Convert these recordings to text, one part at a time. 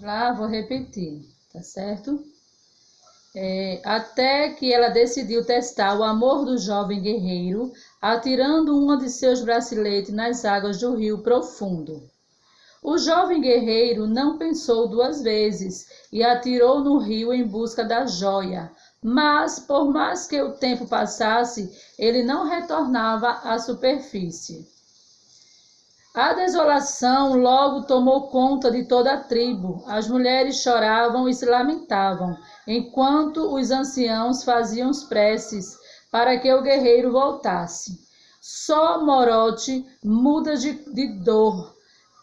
Lá, vou repetir, tá certo? Até que ela decidiu testar o amor do jovem guerreiro, atirando uma de seus braceletes nas águas do rio profundo. O jovem guerreiro não pensou duas vezes e atirou no rio em busca da joia, mas, por mais que o tempo passasse, ele não retornava à superfície. A desolação logo tomou conta de toda a tribo. As mulheres choravam e se lamentavam, enquanto os anciãos faziam preces para que o guerreiro voltasse. Só Morote, muda de dor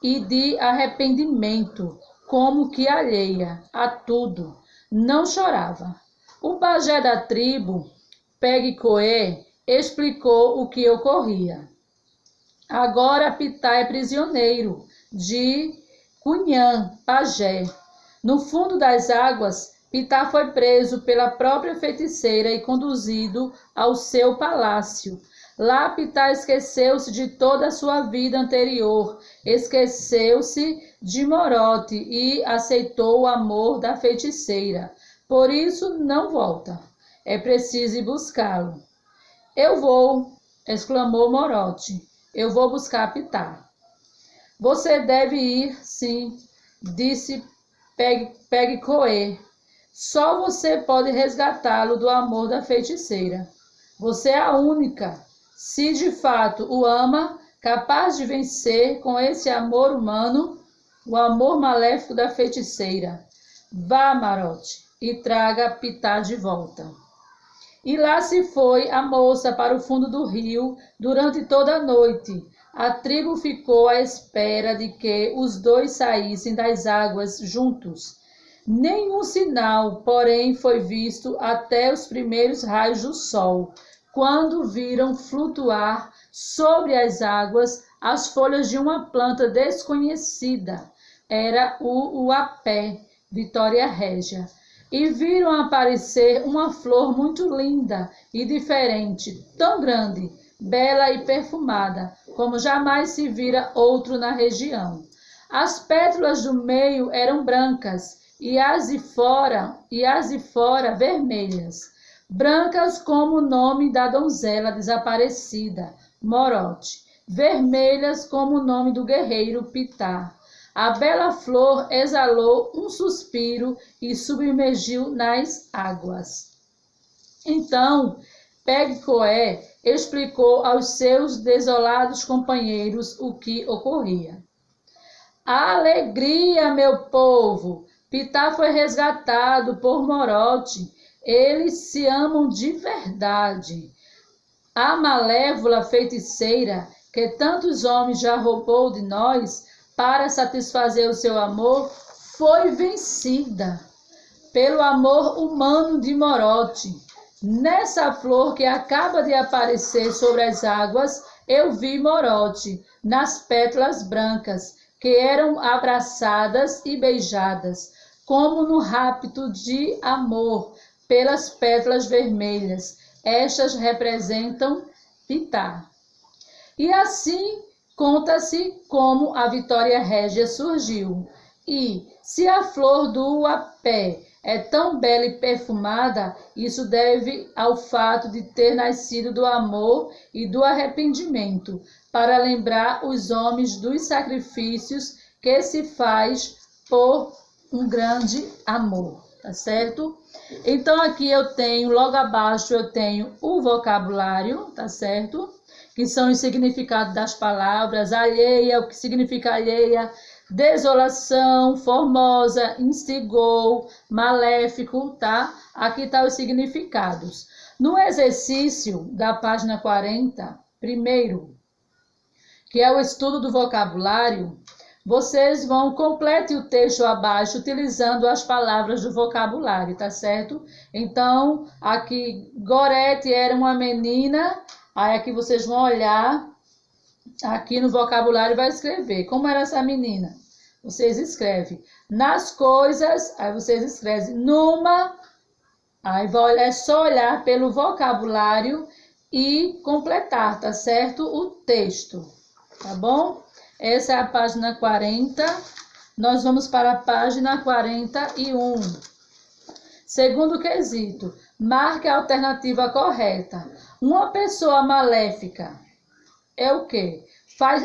e de arrependimento, como que alheia a tudo, não chorava. O pajé da tribo, Pegue-Coé, explicou o que ocorria. Agora Pitá é prisioneiro de Cunhã, pajé. No fundo das águas, Pitá foi preso pela própria feiticeira e conduzido ao seu palácio. Lá Pitá esqueceu-se de toda a sua vida anterior, esqueceu-se de Morote e aceitou o amor da feiticeira. Por isso não volta. É preciso ir buscá-lo. Eu vou, exclamou Morote. Eu vou buscar Pitá. Você deve ir, sim, disse Pegue-Coé. Só você pode resgatá-lo do amor da feiticeira. Você é a única, se de fato o ama, capaz de vencer com esse amor humano o amor maléfico da feiticeira. Vá, Morote, e traga Pitá de volta. E lá se foi a moça para o fundo do rio durante toda a noite. A tribo ficou à espera de que os dois saíssem das águas juntos. Nenhum sinal, porém, foi visto até os primeiros raios do sol, quando viram flutuar sobre as águas as folhas de uma planta desconhecida. Era o uapé, Vitória Régia. E viram aparecer uma flor muito linda e diferente, tão grande, bela e perfumada, como jamais se vira outro na região. As pétalas do meio eram brancas e as de fora vermelhas, brancas como o nome da donzela desaparecida, Morote, vermelhas como o nome do guerreiro Pitá. A bela flor exalou um suspiro e submergiu nas águas. Então, Pegue-Coé explicou aos seus desolados companheiros o que ocorria. Alegria, meu povo! Pitá foi resgatado por Morote. Eles se amam de verdade. A malévola feiticeira, que tantos homens já roubou de nós, para satisfazer o seu amor, foi vencida pelo amor humano de Morote. Nessa flor que acaba de aparecer sobre as águas, eu vi Morote, nas pétalas brancas, que eram abraçadas e beijadas, como no rapto de amor, pelas pétalas vermelhas. Estas representam Pitá. E assim, conta-se como a Vitória Régia surgiu. E, se a flor do uapé é tão bela e perfumada, isso deve ao fato de ter nascido do amor e do arrependimento, para lembrar os homens dos sacrifícios que se faz por um grande amor, tá certo? Então, aqui eu tenho, logo abaixo eu tenho o vocabulário, tá certo? Que são os significados das palavras, alheia, o que significa alheia, desolação, formosa, instigou, maléfico, tá? Aqui tá os significados. No exercício da página 40, primeiro, que é o estudo do vocabulário, vocês vão completar o texto abaixo utilizando as palavras do vocabulário, tá certo? Então, aqui, Gorete era uma menina. Aí aqui vocês vão olhar, aqui no vocabulário vai escrever. Como era essa menina? Vocês escrevem. Nas coisas, aí vocês escrevem numa. Aí é só olhar pelo vocabulário e completar, tá certo? O texto, tá bom? Essa é a página 40. nós vamos para a página 41. Segundo quesito, marque a alternativa correta. Uma pessoa maléfica é o quê?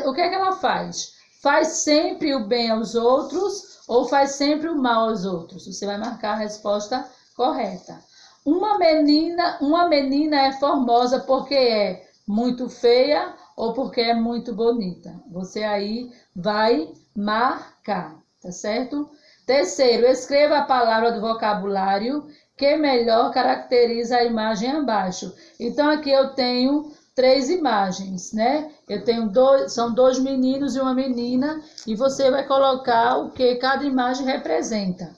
O que é que ela faz? Faz sempre o bem aos outros ou faz sempre o mal aos outros? Você vai marcar a resposta correta. Uma menina é formosa porque é muito feia ou porque é muito bonita? Você aí vai marcar, tá certo? Terceiro, escreva a palavra do vocabulário que melhor caracteriza a imagem abaixo. Então, aqui eu tenho 3 imagens, né? São 2 meninos e uma menina, e você vai colocar o que cada imagem representa.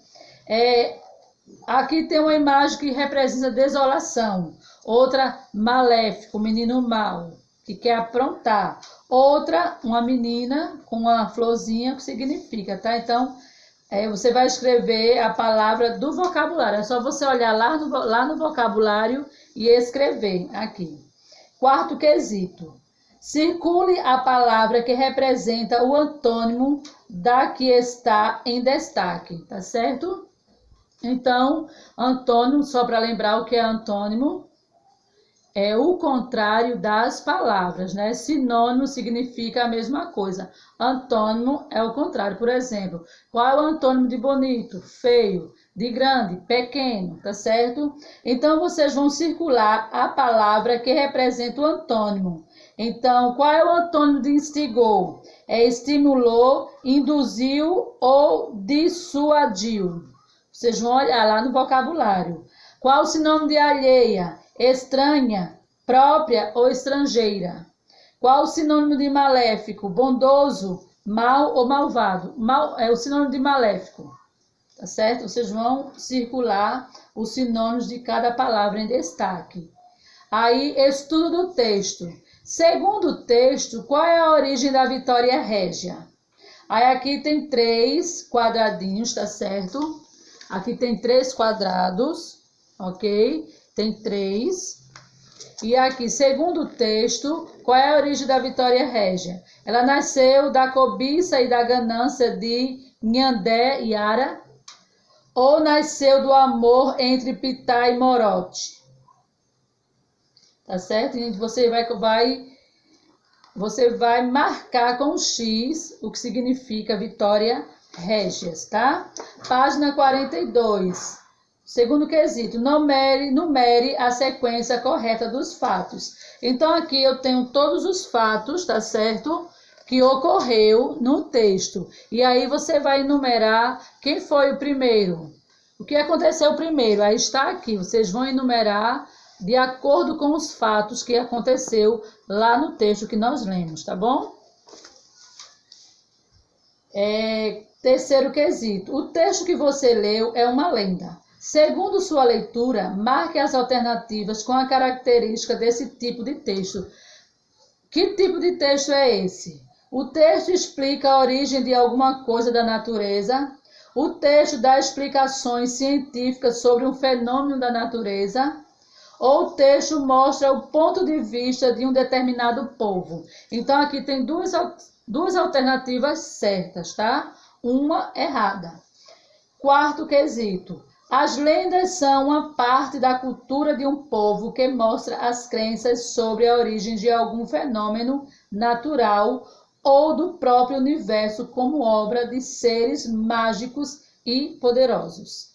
Aqui tem uma imagem que representa desolação, outra maléfico, menino mau, que quer aprontar. Outra, uma menina com uma florzinha, que significa, tá? Então, você vai escrever a palavra do vocabulário. É só você olhar lá no vocabulário e escrever aqui. Quarto quesito. Circule a palavra que representa o antônimo da que está em destaque, tá certo? Então, antônimo, só para lembrar o que é antônimo, é o contrário das palavras, né? Sinônimo significa a mesma coisa. Antônimo é o contrário. Por exemplo, qual é o antônimo de bonito? Feio. De grande? Pequeno, tá certo? Então, vocês vão circular a palavra que representa o antônimo. Então, qual é o antônimo de instigou? Estimulou, induziu ou dissuadiu. Vocês vão olhar lá no vocabulário. Qual o sinônimo de alheia? Estranha, própria ou estrangeira. Qual o sinônimo de maléfico? Bondoso, mal ou malvado. Mal é o sinônimo de maléfico, tá certo? Vocês vão circular os sinônimos de cada palavra em destaque. Aí, estudo do texto. Segundo o texto, qual é a origem da Vitória Régia? Aí aqui tem 3 quadradinhos, tá certo? Aqui tem 3 quadrados, ok? Tem 3. E aqui, segundo o texto, qual é a origem da Vitória Régia? Ela nasceu da cobiça e da ganância de Nhandé e Ara? Ou nasceu do amor entre Pitá e Morote? Tá certo? E você vai marcar com X o que significa Vitória Régias, tá? Página 42. Segundo quesito, numere a sequência correta dos fatos. Então, aqui eu tenho todos os fatos, tá certo? Que ocorreu no texto. E aí você vai enumerar quem foi o primeiro. O que aconteceu primeiro? Aí está aqui. Vocês vão enumerar de acordo com os fatos que aconteceu lá no texto que nós lemos, tá bom? Terceiro quesito. O texto que você leu é uma lenda. Segundo sua leitura, marque as alternativas com a característica desse tipo de texto. Que tipo de texto é esse? O texto explica a origem de alguma coisa da natureza. O texto dá explicações científicas sobre um fenômeno da natureza. Ou o texto mostra o ponto de vista de um determinado povo. Então, aqui tem duas alternativas certas, tá? Uma errada. Quarto quesito. As lendas são uma parte da cultura de um povo que mostra as crenças sobre a origem de algum fenômeno natural ou do próprio universo como obra de seres mágicos e poderosos.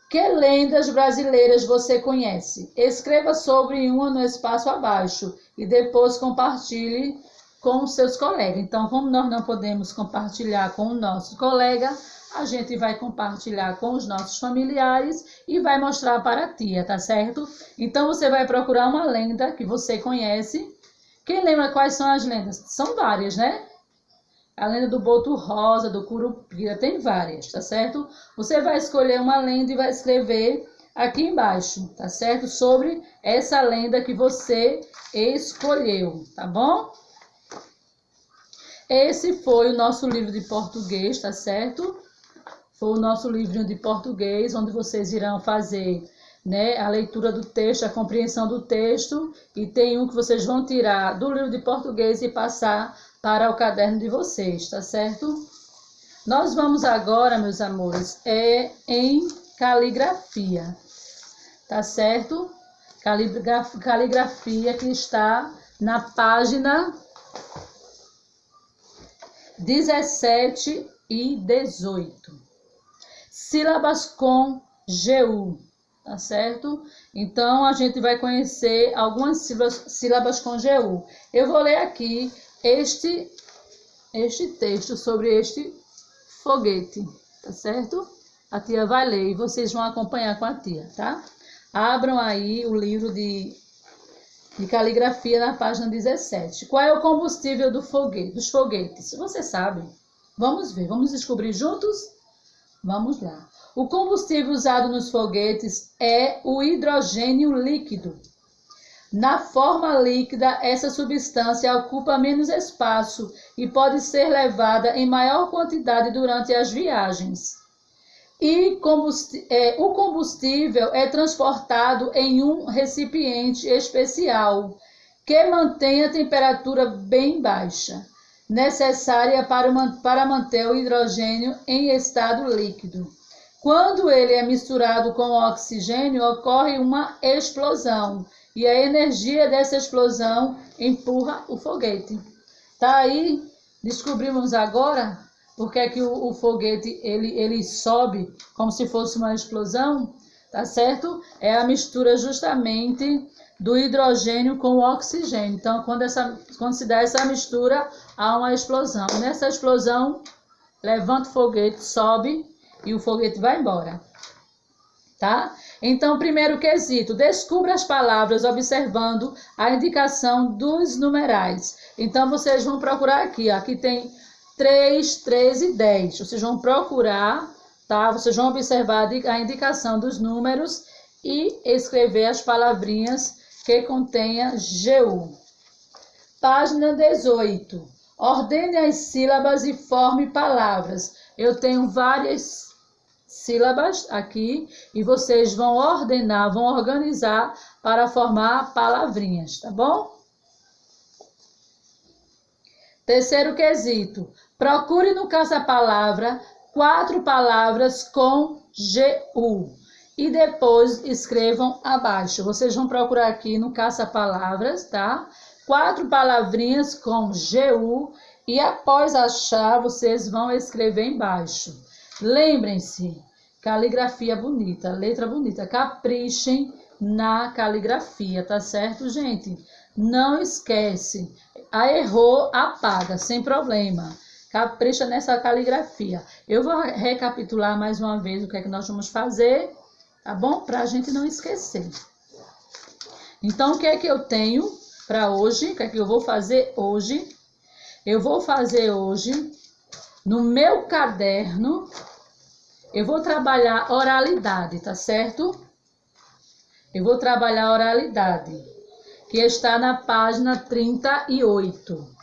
Que lendas brasileiras você conhece? Escreva sobre uma no espaço abaixo e depois compartilhe com os seus colegas. Então, como nós não podemos compartilhar com o nosso colega, a gente vai compartilhar com os nossos familiares e vai mostrar para a tia, tá certo? Então, você vai procurar uma lenda que você conhece. Quem lembra quais são as lendas? São várias, né? A lenda do boto rosa, do curupira, tem várias, tá certo? Você vai escolher uma lenda e vai escrever aqui embaixo, tá certo? Sobre essa lenda que você escolheu, tá bom? Esse foi o nosso livro de português, tá certo? Foi o nosso livrinho de português, onde vocês irão fazer, né, a leitura do texto, a compreensão do texto, e tem um que vocês vão tirar do livro de português e passar para o caderno de vocês, tá certo? Nós vamos agora, meus amores, em caligrafia, tá certo? Caligrafia que está na página 17 e 18. Sílabas com GU, tá certo? Então, a gente vai conhecer algumas sílabas com GU. Eu vou ler aqui este texto sobre este foguete, tá certo? A tia vai ler e vocês vão acompanhar com a tia, tá? Abram aí o livro de caligrafia na página 17. Qual é o combustível dos foguetes? Você sabe? Vamos ver, vamos descobrir juntos? Vamos lá. O combustível usado nos foguetes é o hidrogênio líquido. Na forma líquida, essa substância ocupa menos espaço e pode ser levada em maior quantidade durante as viagens. E o combustível é transportado em um recipiente especial que mantém a temperatura bem baixa, necessária para manter o hidrogênio em estado líquido. Quando ele é misturado com o oxigênio, ocorre uma explosão e a energia dessa explosão empurra o foguete. Tá aí, descobrimos agora porque é que o foguete ele sobe como se fosse uma explosão, tá certo? É a mistura justamente do hidrogênio com o oxigênio. Então, quando se dá essa mistura, há uma explosão. Nessa explosão, levanta o foguete, sobe e o foguete vai embora, tá? Então, primeiro quesito, descubra as palavras observando a indicação dos numerais. Então, vocês vão procurar aqui, ó, aqui tem 3, 13 e 10. Vocês vão procurar, tá? Vocês vão observar a indicação dos números e escrever as palavrinhas que contenha GU. Página 18. Ordene as sílabas e forme palavras. Eu tenho várias sílabas aqui e vocês vão ordenar, vão organizar para formar palavrinhas, tá bom? Terceiro quesito. Procure no caça-palavra 4 palavras com GU e depois escrevam abaixo. Vocês vão procurar aqui no caça-palavras, tá? 4 palavrinhas com GU e após achar, vocês vão escrever embaixo. Lembrem-se, caligrafia bonita, letra bonita. Caprichem na caligrafia, tá certo, gente? Não esquece. Errou, apaga, sem problema. Capricha nessa caligrafia. Eu vou recapitular mais uma vez o que é que nós vamos fazer, tá bom? Para a gente não esquecer. Então, o que é que eu tenho para hoje? O que é que eu vou fazer hoje? Eu vou fazer hoje, no meu caderno, eu vou trabalhar oralidade, tá certo? Eu vou trabalhar oralidade, que está na página 38.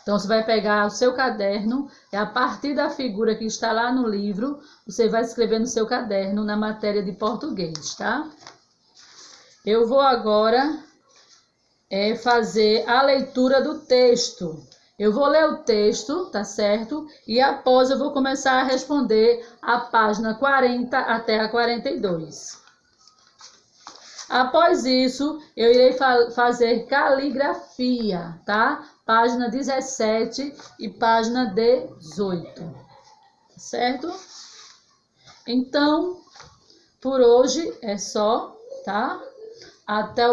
Então, você vai pegar o seu caderno e a partir da figura que está lá no livro, você vai escrever no seu caderno na matéria de português, tá? Eu vou agora fazer a leitura do texto. Eu vou ler o texto, tá certo? E após eu vou começar a responder a página 40 até a 42. Após isso, eu irei fazer caligrafia, tá? Página 17 e página 18, certo? Então, por hoje é só, tá? Até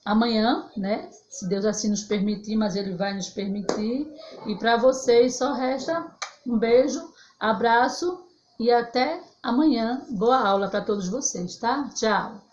amanhã, né? Se Deus assim nos permitir, mas Ele vai nos permitir. E para vocês só resta um beijo, abraço e até amanhã. Boa aula para todos vocês, tá? Tchau!